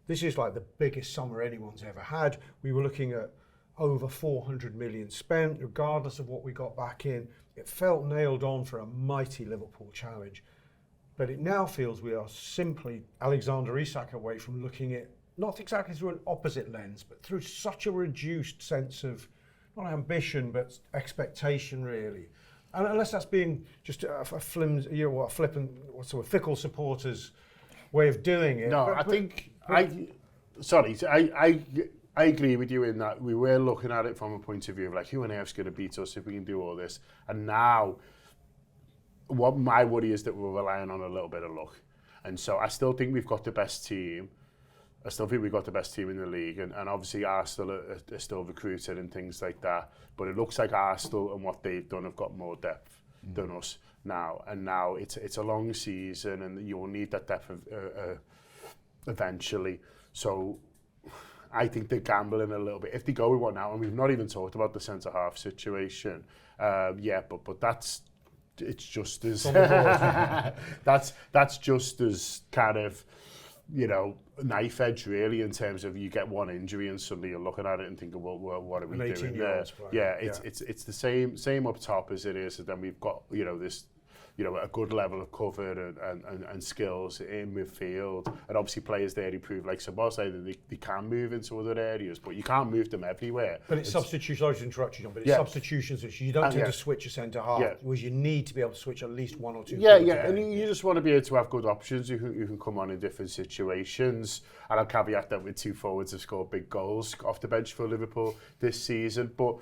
This is like the biggest summer anyone's ever had. We were looking at over 400 million spent, regardless of what we got back in. It felt nailed on for a mighty Liverpool challenge. But it now feels we are simply Alexander Isak away from looking at, not exactly through an opposite lens, but through such a reduced sense of, not ambition, but expectation, really. And unless that's being just a flimsy, flippant, fickle supporters' way of doing it. No, I agree with you in that we were looking at it from a point of view of like, who on earth's going to beat us if we can do all this? And now, what my worry is that we're relying on a little bit of luck. And so I still think we've got the best team. I still think we've got the best team in the league. And obviously Arsenal are still recruited and things like that. But it looks like Arsenal and what they've done have got more depth than us now. And now it's a long season, and you'll need that depth eventually. So I think they're gambling a little bit. If they go with one now, and we've not even talked about the centre-half situation, but that's it's just as On the board. that's just as kind of, you know, knife edge really, in terms of you get one injury and suddenly you're looking at it and thinking, well, what are we doing there? Yeah, it's the same up top as it is, and then we've got, you know, this, you know, a good level of cover and skills in midfield, and obviously players there who prove, like Sabah said, they can move into other areas, but you can't move them everywhere. But it's substitutions. Sorry to interrupt you, John, but it's substitutions which you don't tend to switch a centre half, whereas you need to be able to switch at least one or two. And you just want to be able to have good options who can come on in different situations. And I'll caveat that with 2 forwards have scored big goals off the bench for Liverpool this season, but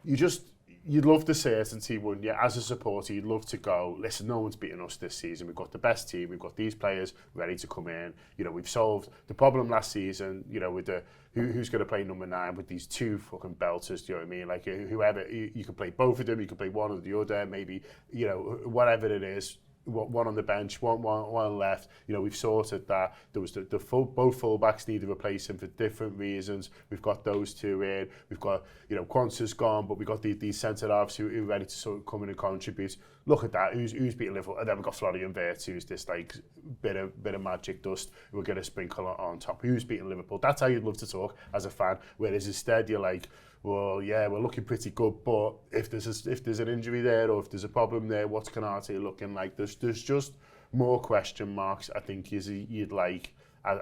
you'd love the certainty, wouldn't you? As a supporter, you'd love to go, listen, no one's beaten us this season. We've got the best team. We've got these players ready to come in. You know, we've solved the problem last season, you know, with the who's going to play number 9 with these 2 fucking belters, do you know what I mean? Like, whoever, you can play both of them, you can play one or the other, maybe, you know, whatever it is. One on the bench, one left. You know, we've sorted that. There was both fullbacks needed replacing for different reasons. We've got those 2 in. We've got, you know, Quanta's gone, but we've got these centre halves who are ready to sort of come in and contribute. Look at that. Who's beating Liverpool? And then we've got Florian Wirtz, who's this like bit of magic dust we're going to sprinkle on top. Who's beating Liverpool? That's how you'd love to talk as a fan. Whereas instead you're like, well, yeah, we're looking pretty good, but if there's an injury there or if there's a problem there, what's Canate looking like? There's just more question marks, I think, you'd like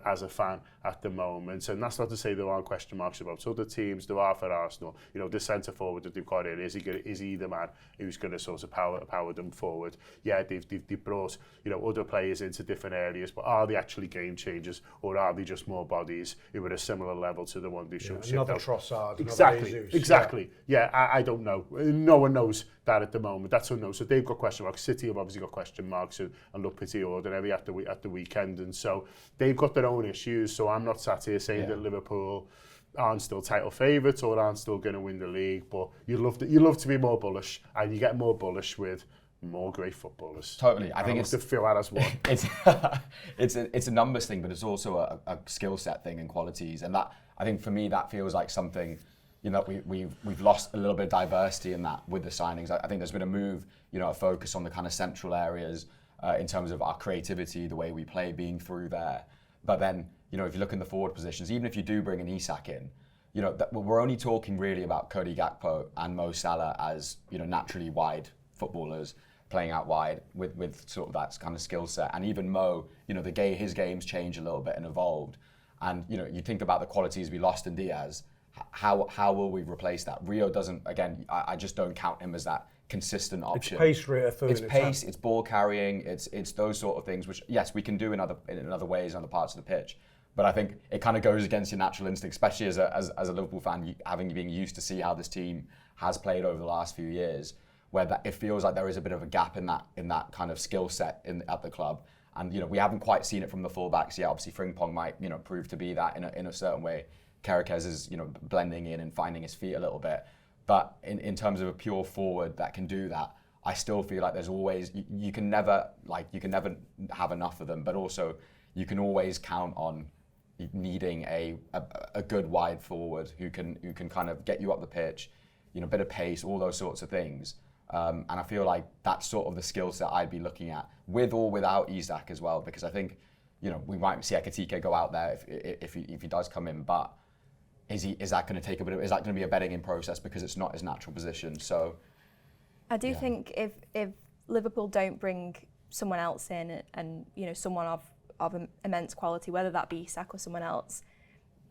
as a fan at the moment. And that's not to say there aren't question marks about other teams. There are for Arsenal. You know, the centre forward that they've got in, is he the man who's going to sort of power them forward? Yeah, they've brought, you know, other players into different areas, but are they actually game changers, or are they just more bodies who are at a similar level to the one who should another Trossard, exactly. Yeah, I don't know. No one knows that at the moment. That's unknown. So they've got question marks. City have obviously got question marks and look pretty ordinary at the weekend, and so they've got their own issues. So I'm not sat here saying that Liverpool aren't still title favourites or aren't still going to win the league, but you love to be more bullish, and you get more bullish with more great footballers. Totally. I think it's the Fuad as one. it's a numbers thing, but it's also a skill set thing and qualities, and that, I think for me, that feels like something, you know, we've lost a little bit of diversity in that with the signings. I think there's been a move, you know, a focus on the kind of central areas in terms of our creativity, the way we play being through there. But then, you know, if you look in the forward positions, even if you do bring an Isak in, you know, we're only talking really about Cody Gakpo and Mo Salah as, you know, naturally wide footballers playing out wide with sort of that kind of skill set. And even Mo, you know, his game's changed a little bit and evolved. And, you know, you think about the qualities we lost in Diaz. How will we replace that? Rio doesn't, again, I just don't count him as that consistent option. It's pace rate. It's pace, it's ball carrying, it's those sort of things, which, yes, we can do in other ways, in other parts of the pitch. But I think it kind of goes against your natural instinct, especially as a Liverpool fan, having been used to see how this team has played over the last few years, where it feels like there is a bit of a gap in that kind of skill set at the club. And, you know, we haven't quite seen it from the fullbacks yet. Obviously, Frimpong might, you know, prove to be that in a certain way. Carriquez is, you know, blending in and finding his feet a little bit. But in terms of a pure forward that can do that, I still feel like there's always, you can never have enough of them, but also you can always count on needing a good wide forward who can kind of get you up the pitch, you know, a bit of pace, all those sorts of things. And I feel like that's sort of the skill set I'd be looking at, with or without Isak as well, because I think, you know, we might see Ekitike go out there if he does come in, but is that going to take is that going to be a bedding in process because it's not his natural position? So I do think if Liverpool don't bring someone else in, and you know, someone of immense quality, whether that be Isak or someone else,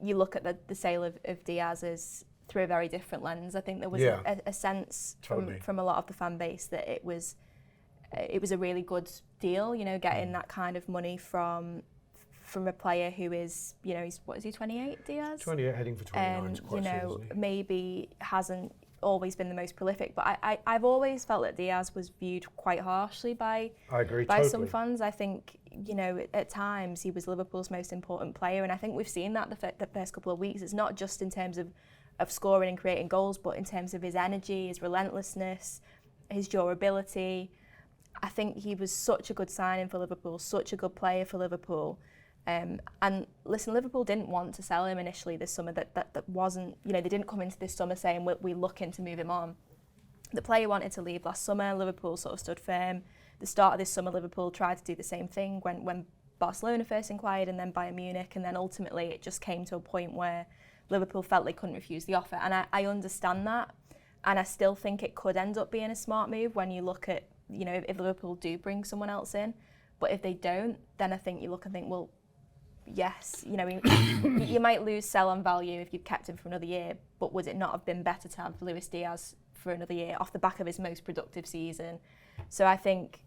you look at the sale of Diaz as through a very different lens. I think there was a sense from a lot of the fan base that it was a really good deal, you know, getting that kind of money from a player who is, you know, he's 28, Diaz? 28, heading for 29. You know, maybe hasn't always been the most prolific, but I've always felt that Diaz was viewed quite harshly by some fans. I think, you know, at times he was Liverpool's most important player, and I think we've seen that the first couple of weeks. It's not just in terms of scoring and creating goals, but in terms of his energy, his relentlessness, his durability. I think he was such a good signing for Liverpool, such a good player for Liverpool. And listen, Liverpool didn't want to sell him initially this summer. That wasn't, you know, they didn't come into this summer saying we're looking to move him on. The player wanted to leave last summer. Liverpool sort of stood firm. The start of this summer, Liverpool tried to do the same thing when Barcelona first inquired, and then Bayern Munich, and then ultimately it just came to a point where Liverpool felt they couldn't refuse the offer. And I understand that, and I still think it could end up being a smart move when you look at, you know, if Liverpool do bring someone else in. But if they don't, then I think you look and think, well, yes, you know, you might lose sell-on value if you've kept him for another year, but would it not have been better to have Luis Diaz for another year off the back of his most productive season? So I think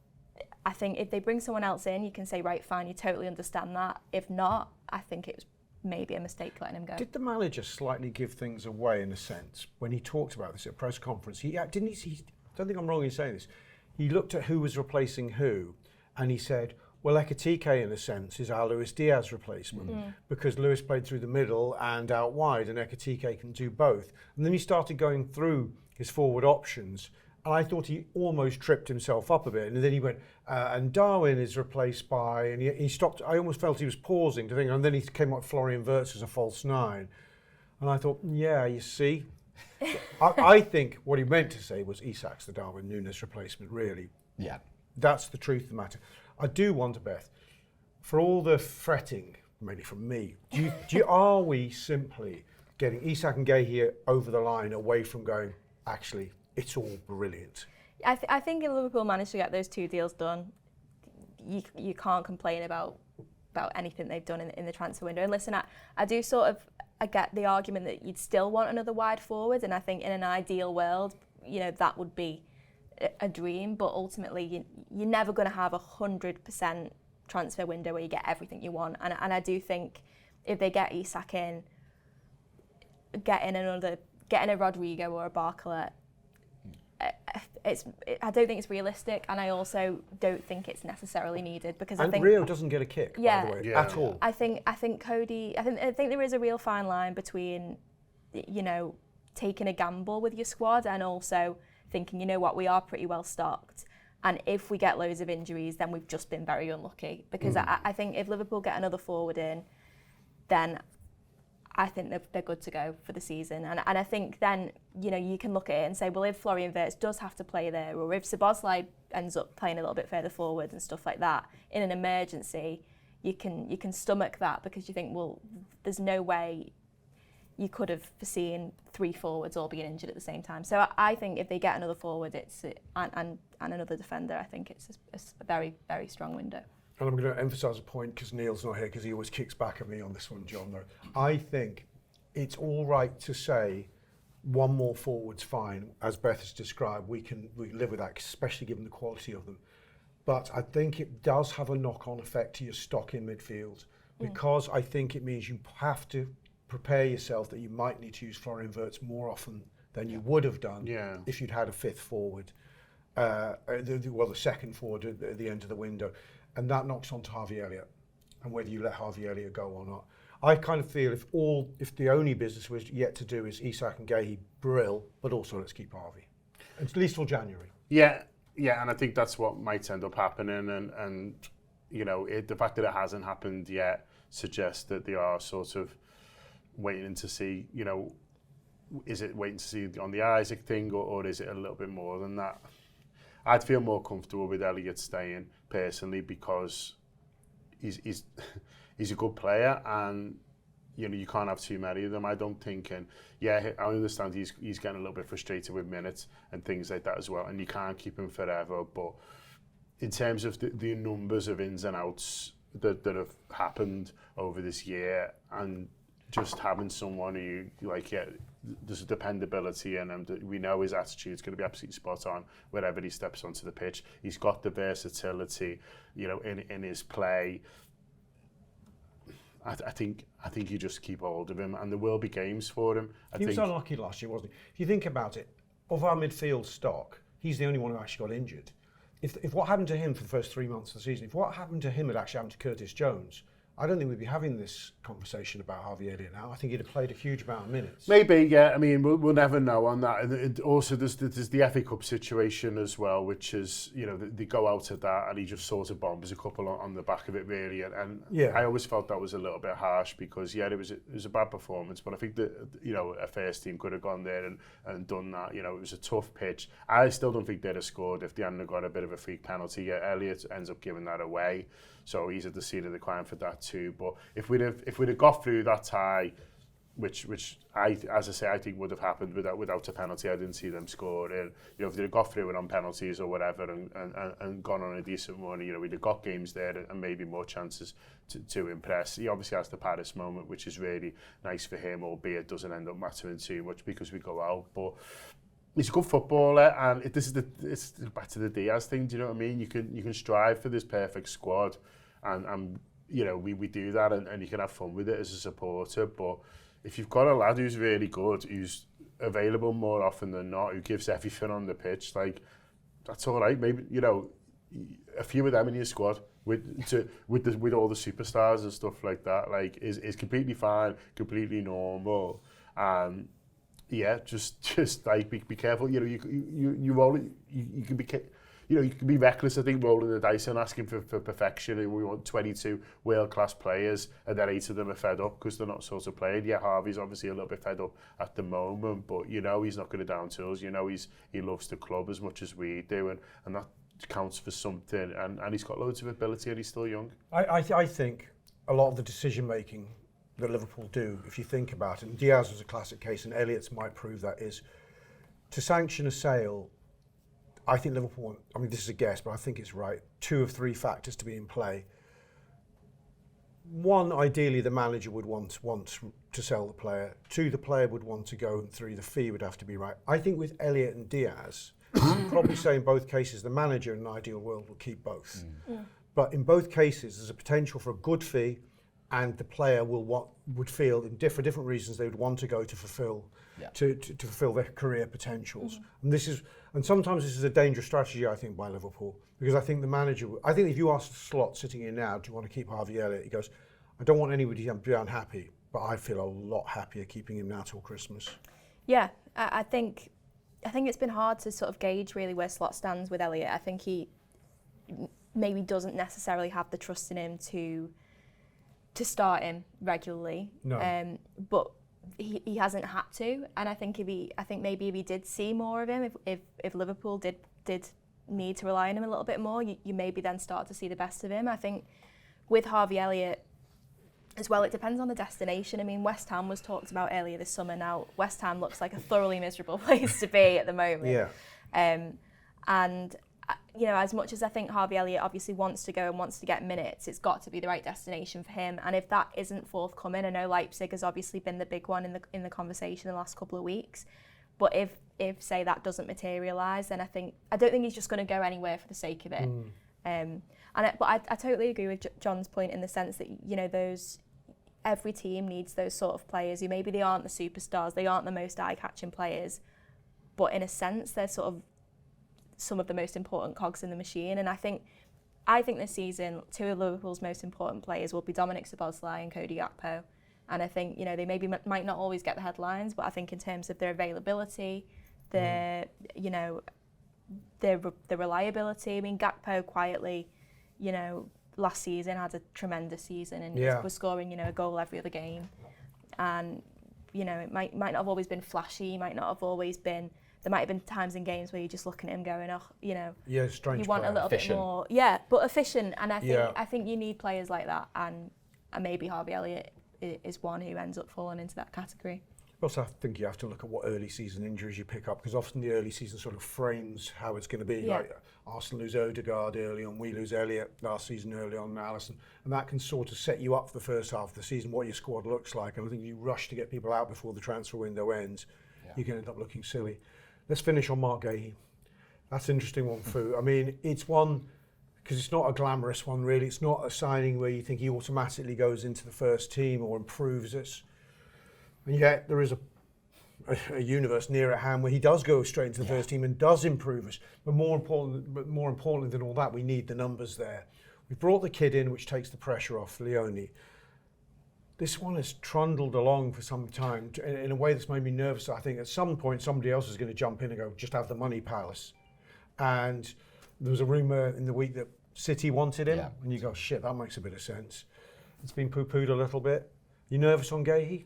if they bring someone else in, you can say, right, fine, you totally understand that. If not, I think it was maybe a mistake letting him go. Did the manager slightly give things away in a sense when he talked about this at a press conference? He didn't. He don't think I'm wrong in saying this. He looked at who was replacing who, and he said, well, Ekitike, in a sense, is our Luis Diaz replacement because Luis played through the middle and out wide, and Ekitike can do both. And then he started going through his forward options, and I thought he almost tripped himself up a bit. And then he went, and Darwin is replaced by, and he stopped. I almost felt he was pausing to think, and then he came up Florian Wirtz as a false nine. And I thought, yeah, you see. I think what he meant to say was Isak's the Darwin Núñez replacement, really. Yeah. That's the truth of the matter. I do wonder, Beth, for all the fretting, mainly from me, are we simply getting Isak and Guehi over the line away from going, actually, it's all brilliant? I think if Liverpool managed to get those 2 deals done, you can't complain about anything they've done in the transfer window. And listen, I do I get the argument that you'd still want another wide forward, and I think in an ideal world, you know, that would be a dream, but ultimately you're never going to have 100% transfer window where you get everything you want. And I do think if they get Isak in, getting a Rodrigo or a Barcola, I don't think it's realistic, and I also don't think it's necessarily needed because I think Rio doesn't get a kick, by the way, at all. I think Cody. I think there is a real fine line between, you know, taking a gamble with your squad and also thinking, you know what, we are pretty well stocked, and if we get loads of injuries, then we've just been very unlucky. Because I think if Liverpool get another forward in, then I think they're good to go for the season. And I think then, you know, you can look at it and say, well, if Florian Wirtz does have to play there, or if Szoboszlai ends up playing a little bit further forward and stuff like that, in an emergency, you can stomach that because you think, well, there's no way you could have foreseen 3 forwards all being injured at the same time. So I think if they get another forward, and another defender, I think it's a very, very strong window. And I'm going to emphasise a point because Neil's not here because he always kicks back at me on this one, John. Though I think it's all right to say one more forward's fine, as Beth has described. We live with that, especially given the quality of them. But I think it does have a knock-on effect to your stock in midfield because I think it means you have to prepare yourself that you might need to use Florian Wirtz more often than you would have done if you'd had a 5th forward, the second forward at the end of the window. And that knocks on to Harvey Elliott and whether you let Harvey Elliott go or not. I kind of feel if the only business was yet to do is Isak and Guehi, brill, but also let's keep Harvey. At least till January. Yeah, and I think that's what might end up happening. And you know, the fact that it hasn't happened yet suggests that they are sort of waiting to see, you know, is it waiting to see on the Isak thing or is it a little bit more than that? I'd feel more comfortable with Elliott staying personally because he's a good player and you know you can't have too many of them. I don't think, and I understand he's getting a little bit frustrated with minutes and things like that as well, and you can't keep him forever. But in terms of the numbers of ins and outs that have happened over this year, and just having someone who there's a dependability in him. We know his attitude is going to be absolutely spot on wherever he steps onto the pitch. He's got the versatility, you know, in his play. I think you just keep hold of him, and there will be games for him. He was unlucky last year, wasn't he? If you think about it, of our midfield stock, he's the only one who actually got injured. If what happened to him for the first 3 months of the season, if what happened to him had actually happened to Curtis Jones, I don't think we'd be having this conversation about Harvey Elliott now. I think he'd have played a huge amount of minutes. Maybe, yeah. I mean, we'll never know on that. And also, there's the FA Cup situation as well, which is, you know, they go out at that and he just sort of bombs a couple on the back of it, really. And I always felt that was a little bit harsh because, yeah, it was a bad performance. But I think that, you know, a first team could have gone there and done that. You know, it was a tough pitch. I still don't think they'd have scored if they hadn't got a bit of a freak penalty. Yeah, Elliott ends up giving that away. So he's at the seat of the crime for that too. But if we'd have got through that tie, which as I say, I think would have happened without a penalty. I didn't see them score. And, you know, if they'd have got through it on penalties or whatever and gone on a decent run, you know, we'd have got games there and maybe more chances to impress. He obviously has the Paris moment, which is really nice for him, albeit doesn't end up mattering too much because we go out. But he's a good footballer, and it's back to the Diaz thing. Do you know what I mean? You can strive for this perfect squad, and you know we do that, and you can have fun with it as a supporter. But if you've got a lad who's really good, who's available more often than not, who gives everything on the pitch, like that's all right. Maybe, you know, a few of them in your squad with all the superstars and stuff like that, like is completely fine, completely normal. Yeah, just like be careful. You know, you roll it. You can be, you know, you can be reckless. I think rolling the dice and asking for perfection. And we want 22 world-class players, and then 8 of them are fed up because they're not sort of playing. Yeah, Harvey's obviously a little bit fed up at the moment, but you know he's not going to down tools. You know he loves the club as much as we do, and that counts for something. And he's got loads of ability, and he's still young. I think a lot of the decision making that Liverpool do, if you think about it, and Diaz was a classic case, and Elliott's might prove that, is to sanction a sale. I think Liverpool want, I mean, this is a guess, but I think it's right, 2 of 3 factors to be in play. One, ideally, the manager would want to sell the player. 2, the player would want to go, and 3, the fee would have to be right. I think with Elliott and Diaz, you'd probably say in both cases, the manager in an ideal world will keep both. But in both cases, there's a potential for a good fee, and the player would feel, for different reasons, they would want to go to fulfil to fulfil their career potentials. And sometimes this is a dangerous strategy, I think, by Liverpool, because I think the manager. I think if you ask Slot sitting here now, do you want to keep Harvey Elliott? He goes, I don't want anybody to be unhappy, but I feel a lot happier keeping him now till Christmas. Yeah, I think it's been hard to sort of gauge really where Slot stands with Elliott. I think he maybe doesn't necessarily have the trust in him to start him regularly. No. But he hasn't had to, and I think maybe if he did see more of him, if Liverpool did need to rely on him a little bit more, you maybe then start to see the best of him. I think with Harvey Elliott as well, it depends on the destination. I mean, West Ham was talked about earlier this summer. Now West Ham looks like a thoroughly miserable place to be at the moment. Yeah. And you know, as much as I think Harvey Elliott obviously wants to go and wants to get minutes, it's got to be the right destination for him. And if that isn't forthcoming, I know Leipzig has obviously been the big one in the conversation in the last couple of weeks. But if say that doesn't materialise, then I don't think he's just going to go anywhere for the sake of it. But I totally agree with John's point in the sense that, you know, every team needs those sort of players who maybe they aren't the superstars, they aren't the most eye-catching players, but in a sense they're sort of some of the most important cogs in the machine. And I think this season 2 of Liverpool's most important players will be Dominic Szoboszlai and Cody Gakpo. And I think, you know, they maybe might not always get the headlines, but I think in terms of their availability, their reliability. I mean, Gakpo quietly, you know, last season had a tremendous season and was scoring, you know, a goal every other game. And, you know, it might not have always been flashy, might not have always been. There might have been times in games where you're just looking at him going, oh, you know, strange you want player. a little efficient. Bit more. Yeah, but efficient. And I think you need players like that. And maybe Harvey Elliott is one who ends up falling into that category. Also, I think you have to look at what early season injuries you pick up, because often the early season sort of frames how it's going to be. Yeah. Like Arsenal lose Odegaard early on, we lose Elliott last season early on, Alisson, and that can sort of set you up for the first half of the season, what your squad looks like. And I think you rush to get people out before the transfer window ends, you can end up looking silly. Let's finish on Marc Guehi. That's an interesting one, Fu. I mean, it's one, because it's not a glamorous one really. It's not a signing where you think he automatically goes into the first team or improves us. And yet there is a universe near at hand where he does go straight into the first team and does improve us. But more importantly than all that, we need the numbers there. We brought the kid in, which takes the pressure off Leone. This one has trundled along for some time in a way that's made me nervous. I think at some point somebody else is going to jump in and go, just have the money, Palace. And there was a rumour in the week that City wanted him, and you go, shit, that makes a bit of sense. It's been poo-pooed a little bit. You nervous on Guehi?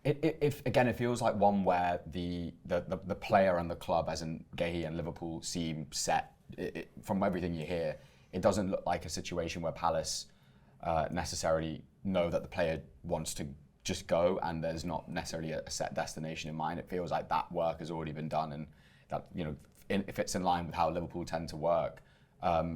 It feels like one where the player and the club, as in Guehi and Liverpool, seem set. From everything you hear, it doesn't look like a situation where Palace necessarily know that the player wants to just go and there's not necessarily a set destination in mind. It feels like that work has already been done, and that, you know, if it's in line with how Liverpool tend to work.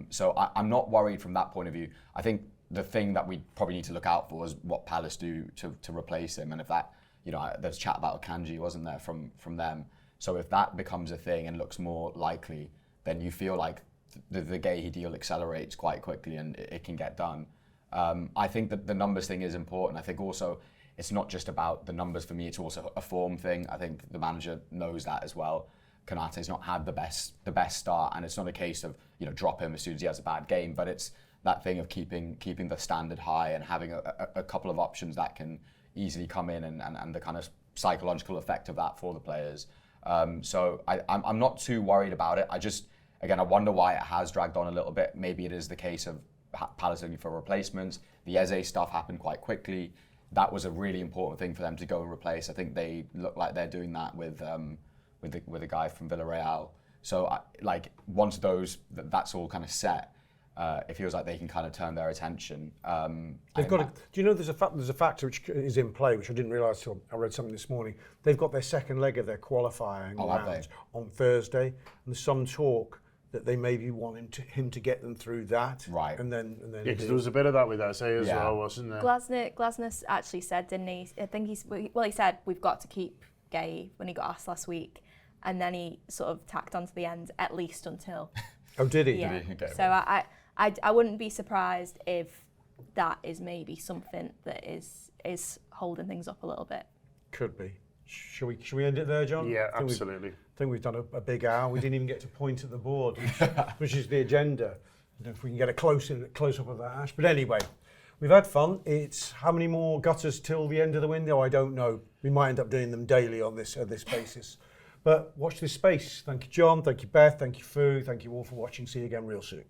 So I'm not worried from that point of view. I think the thing that we probably need to look out for is what Palace do to replace him, and if that, you know, there's chat about Akanji, wasn't there, from them. So if that becomes a thing and looks more likely, then you feel like the Guehi deal accelerates quite quickly and it can get done. I think that the numbers thing is important. I think also it's not just about the numbers for me, it's also a form thing. I think the manager knows that as well. Konate's not had the best start, and it's not a case of, you know, drop him as soon as he has a bad game, but it's that thing of keeping the standard high and having a couple of options that can easily come in and the kind of psychological effect of that for the players. So I'm not too worried about it. I wonder why it has dragged on a little bit. Maybe it is the case of Palace looking for replacements. The Eze stuff happened quite quickly. That was a really important thing for them to go and replace. I think they look like they're doing that with a guy from Villarreal. So once that's all kind of set, it feels like they can kind of turn their attention. They've got. Do you know there's a factor which is in play, which I didn't realise till I read something this morning. They've got their second leg of their qualifying round on Thursday, and there's some talk that they maybe want him to get them through that. Right. And then yeah, because there was a bit of that with Eze as well, wasn't there? Glasner actually said, didn't he? I think he said we've got to keep Guehi when he got asked last week, and then he sort of tacked onto the end, at least until. Oh, did he? Yeah. Did he? Okay. So I wouldn't be surprised if that is maybe something that is holding things up a little bit. Could be. Should we end it there, John? Yeah, absolutely. I think we've done a big hour. We didn't even get to point at the board, which is the agenda. I don't know if we can get a close up of that, Ash. But anyway, we've had fun. It's how many more gutters till the end of the window? I don't know. We might end up doing them daily on this basis. But watch this space. Thank you, John. Thank you, Beth. Thank you, Fu. Thank you all for watching. See you again real soon.